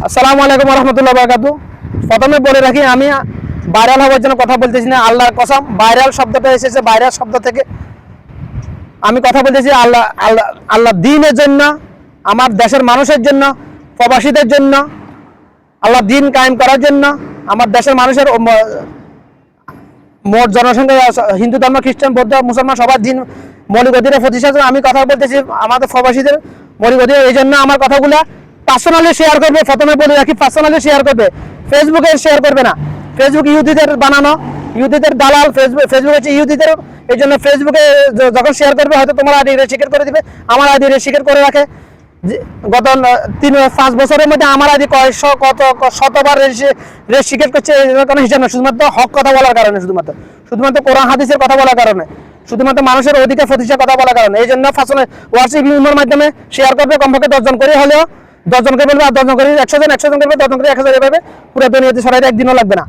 আসসালামু আলাইকুম রহমতুল্লাহ বারাকাতু। প্রথমে বলে রাখি, আমি ভাইরাল হওয়ার জন্য কথা বলতেছি না। আল্লাহর কসম, ভাইরাল শব্দটা এসেছে ভাইরাল শব্দ থেকে। আমি কথা বলতেছি আল্লাহ আল্লাহ আল্লাহ দ্বীনের জন্য, আমার দেশের মানুষের জন্য, প্রবাসীদের জন্য, আল্লাহ দ্বীন কায়েম করার জন্য, আমার দেশের মানুষের মোট জনসংখ্যা হিন্দু ধর্ম, খ্রিস্টান, বৌদ্ধ, মুসলমান সবার দিন মৌলিক অধিকার প্রতিষ্ঠার জন্য আমি কথা বলতেছি। আমাদের প্রবাসীদের মৌলিক অধিকার, এই জন্য আমার কথাগুলো পার্সোনালি শেয়ার করবে। প্রথমে বলে রাখি, পার্সোনালি শেয়ার করবে, ফেসবুকে শেয়ার করবে না। ফেসবুক ইহুদিদের বানানো, ইহুদিদের দালাল। ফেসবুক হচ্ছে ইহুদিদের, এই জন্য ফেসবুকে যখন শেয়ার করবে হয়তো তোমার আইডি রেজিস্ট্রেট করে দিবে, আমার আইডি রেজিস্ট্রেট করে রাখে। গত 3-5 বছরের মধ্যে আমার আইডি কয়েকশো শতবার রেজিস্ট্রেট করছে। কোনো হিসাব না, শুধুমাত্র হক কথা বলার কারণে, শুধুমাত্র কোরআন হাদিসের কথা বলার কারণে, শুধুমাত্র মানুষের অধিকার প্রতিষ্ঠার কথা বলার কারণে। এই জন্য হোয়াটসঅ্যাপ ইমেলের মাধ্যমে শেয়ার করবে। কমপক্ষে 10 জন করে হলেও, 10 জনকে বলবে, আর 10 জন করে 100 জন, 100 জন করবে, 10 জন করে 1000 এভাবে পুরো দুনিয়াতে ছড়াইতে একদিনও লাগবে না।